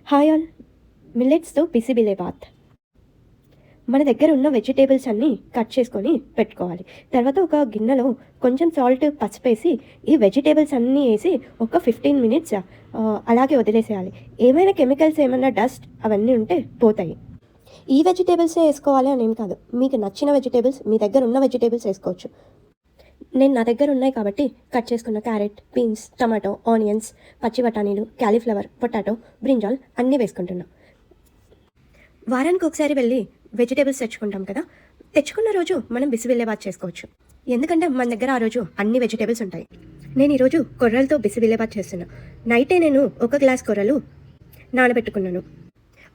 Hi all, మిల్లెట్స్తో బిసిబిలేబాత్. మన దగ్గర ఉన్న వెజిటేబుల్స్ అన్నీ కట్ చేసుకొని పెట్టుకోవాలి. తర్వాత ఒక గిన్నెలో కొంచెం సాల్ట్, పసుపేసి ఈ వెజిటేబుల్స్ అన్నీ వేసి ఒక 15 మినిట్స్ అలాగే వదిలేసేయాలి. ఏమైనా కెమికల్స్, ఏమైనా డస్ట్ అవన్నీ ఉంటే పోతాయి. ఈ వెజిటేబుల్సే వేసుకోవాలి అని ఏం కాదు, మీకు నచ్చిన వెజిటేబుల్స్, మీ దగ్గర ఉన్న వెజిటేబుల్స్ వేసుకోవచ్చు. నేను నా దగ్గర ఉన్నాయి కాబట్టి కట్ చేసుకున్న క్యారెట్, బీన్స్, టమాటో, ఆనియన్స్, పచ్చి బఠానీలు, క్యాలీఫ్లవర్, పొటాటో, బ్రింజాల్ అన్నీ వేసుకుంటున్నా. వారానికి ఒకసారి వెళ్ళి వెజిటేబుల్స్ తెచ్చుకుంటాం కదా, తెచ్చుకున్న రోజు మనం బిసిబిల్లేబాత్ చేసుకోవచ్చు. ఎందుకంటే మన దగ్గర ఆ రోజు అన్ని వెజిటేబుల్స్ ఉంటాయి. నేను ఈరోజు కొర్రలతో బిసిబిల్లేబాత్ చేస్తున్నా. నైటే నేను 1 గ్లాస్ కొర్రలు నానబెట్టుకున్నాను.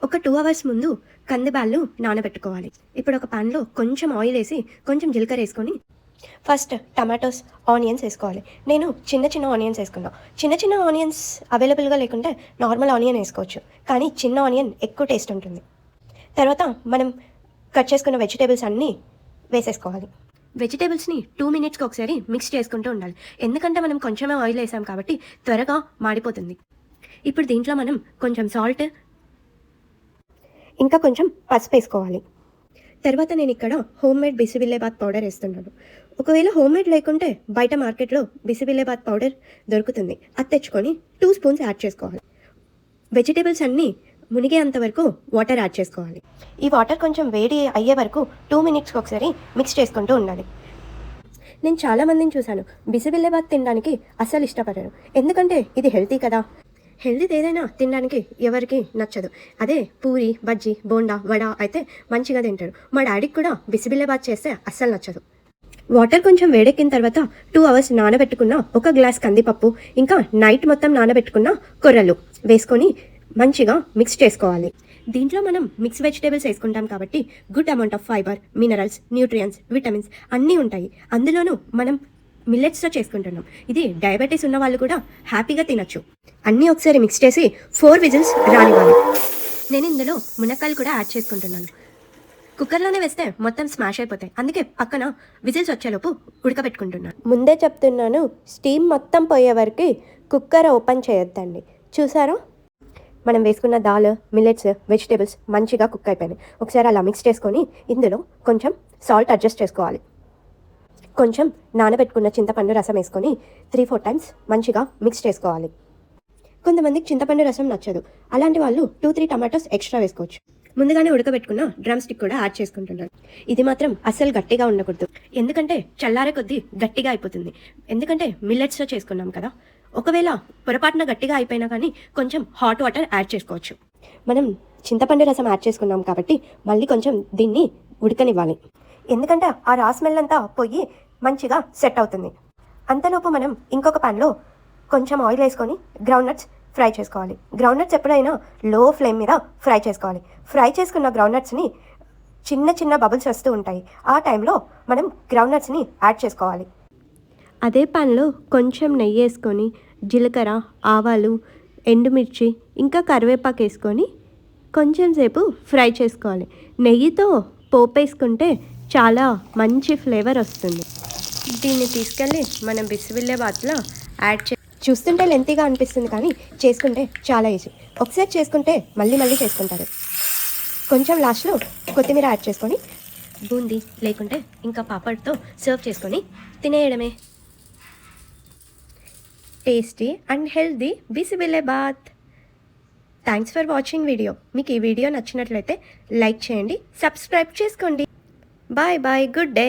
ఒక 2 అవర్స్ ముందు కందిబ్యాళ్ళు నానబెట్టుకోవాలి. ఇప్పుడు ఒక ప్యాన్లో కొంచెం ఆయిల్ వేసి కొంచెం జీలకర్ర వేసుకొని ఫస్ట్ టమాటోస్, ఆనియన్స్ వేసుకోవాలి. నేను చిన్న చిన్న ఆనియన్స్ వేసుకున్నాను. చిన్న చిన్న ఆనియన్స్ అవైలబుల్గా లేకుంటే నార్మల్ ఆనియన్ వేసుకోవచ్చు, కానీ చిన్న ఆనియన్ ఎక్కువ టేస్ట్ ఉంటుంది. తర్వాత మనం కట్ చేసుకున్న వెజిటేబుల్స్ అన్నీ వేసేసుకోవాలి. వెజిటేబుల్స్ని 2 మినిట్స్కి ఒకసారి మిక్స్ చేసుకుంటూ ఉండాలి. ఎందుకంటే మనం కొంచెమే ఆయిల్ వేసాం కాబట్టి త్వరగా మాడిపోతుంది. ఇప్పుడు దీంట్లో మనం కొంచెం సాల్ట్, ఇంకా కొంచెం పసుపు వేసుకోవాలి. తర్వాత నేను ఇక్కడ హోమ్మేడ్ బిసిబిల్లేబాత్ పౌడర్ వేస్తున్నాను. ఒకవేళ హోమ్మేడ్ లేకుంటే బయట మార్కెట్లో బిసిబిల్లేబాత్ పౌడర్ దొరుకుతుంది, అది తెచ్చుకొని 2 స్పూన్స్ యాడ్ చేసుకోవాలి. వెజిటేబుల్స్ అన్నీ మునిగేంత వరకు వాటర్ యాడ్ చేసుకోవాలి. ఈ వాటర్ కొంచెం వేడి అయ్యే వరకు 2 మినిట్స్కి ఒకసారి మిక్స్ చేసుకుంటూ ఉండాలి. నేను చాలామందిని చూశాను, బిసిబిల్లేబాత్ తినడానికి అస్సలు ఇష్టపడరు. ఎందుకంటే ఇది హెల్తీ కదా. హెల్తీ ఏదైనా తినడానికి ఎవరికి నచ్చదు. అదే పూరి, బజ్జీ, బోండా, వడ అయితే మంచిగా తింటారు. మా డాడీకి కూడా బిసిబిల్లేబాత్ చేస్తే అస్సలు నచ్చదు. వాటర్ కొంచెం వేడెక్కిన తర్వాత 2 అవర్స్ నానబెట్టుకున్న 1 గ్లాస్ కందిపప్పు, ఇంకా నైట్ మొత్తం నానబెట్టుకున్న కొర్రలు వేసుకొని మంచిగా మిక్స్ చేసుకోవాలి. దీంట్లో మనం మిక్స్ వెజిటేబుల్స్ వేసుకుంటాం కాబట్టి good amount of fibre, minerals, nutrients, vitamins అన్నీ ఉంటాయి. అందులోనూ మనం మిల్లెట్స్తో చేసుకుంటున్నాం. ఇది డయాబెటీస్ ఉన్న వాళ్ళు కూడా హ్యాపీగా తినచ్చు. అన్నీ ఒకసారి మిక్స్ చేసి 4 విజిల్స్ రానివ్వాలి. నేను ఇందులో మునక్కాయలు కూడా యాడ్ చేసుకుంటున్నాను. కుక్కర్లోనే వేస్తే మొత్తం స్మాష్ అయిపోతాయి, అందుకే పక్కన విజిల్స్ వచ్చేలోపు ఉడకబెట్టుకుంటున్నాను. ముందే చెప్తున్నాను, స్టీమ్ మొత్తం పోయే వరకు కుక్కర్ ఓపెన్ చేయొద్దండి. చూసారా, మనం వేసుకున్న దాల్, మిల్లెట్స్, వెజిటేబుల్స్ మంచిగా కుక్ అయిపోయినాయి. ఒకసారి అలా మిక్స్ చేసుకొని ఇందులో కొంచెం సాల్ట్ అడ్జస్ట్ చేసుకోవాలి. కొంచెం నానబెట్టుకున్న చింతపండు రసం వేసుకొని 3-4 టైమ్స్ మంచిగా మిక్స్ చేసుకోవాలి. కొంతమందికి చింతపండు రసం నచ్చదు, అలాంటి వాళ్ళు 2-3 టమాటోస్ ఎక్స్ట్రా వేసుకోవచ్చు. ముందుగానే ఉడకబెట్టుకున్న డ్రమ్ స్టిక్ కూడా యాడ్ చేసుకుంటున్నాను. ఇది మాత్రం అస్సలు గట్టిగా ఉండకూడదు, ఎందుకంటే చల్లారే కొద్దీ గట్టిగా అయిపోతుంది. ఎందుకంటే మిల్లెట్స్తో చేసుకున్నాం కదా. ఒకవేళ పొరపాటున గట్టిగా అయిపోయినా కానీ కొంచెం హాట్ వాటర్ యాడ్ చేసుకోవచ్చు. మనం చింతపండు రసం యాడ్ చేసుకున్నాం కాబట్టి మళ్ళీ కొంచెం దీన్ని ఉడకనివ్వాలి. ఎందుకంటే ఆ రా స్మెల్ అంతా పోయి మంచిగా సెట్ అవుతుంది. అంతలోపు మనం ఇంకొక ప్యాన్లో కొంచెం ఆయిల్ వేసుకొని గ్రౌండ్నట్స్ ఫ్రై చేసుకోవాలి. గ్రౌండ్నట్స్ ఎప్పుడైనా లో ఫ్లేమ్ మీద ఫ్రై చేసుకోవాలి. ఫ్రై చేసుకున్న గ్రౌండ్నట్స్ని చిన్న చిన్న బబుల్స్ వస్తూ ఉంటాయి, ఆ టైంలో మనం గ్రౌండ్నట్స్ని యాడ్ చేసుకోవాలి. అదే ప్యాన్లో కొంచెం నెయ్యి వేసుకొని జీలకర్ర, ఆవాలు, ఎండుమిర్చి, ఇంకా కరివేపాకు వేసుకొని కొంచెం సేపు ఫ్రై చేసుకోవాలి. నెయ్యితో పోపు వేసుకుంటే చాలా మంచి ఫ్లేవర్ వస్తుంది. దీన్ని తీసుకెళ్ళి మనం బిసిబిల్లేబాత్లో యాడ్ చూస్తుంటే లెంతీగా అనిపిస్తుంది, కానీ చేసుకుంటే చాలా ఈజీ. ఒకసారి చేసుకుంటే మళ్ళీ మళ్ళీ చేసుకుంటారు. కొంచెం లాస్ట్లో కొత్తిమీర యాడ్ చేసుకొని బూందీ లేకుంటే ఇంకా పాపడ్తో సర్వ్ చేసుకొని తినేయడమే. Tasty and healthy bisibelebath. Thanks for watching video. మీకు ఈ వీడియో నచ్చినట్లయితే లైక్ చేయండి, సబ్స్క్రైబ్ చేసుకోండి. Bye bye, good day.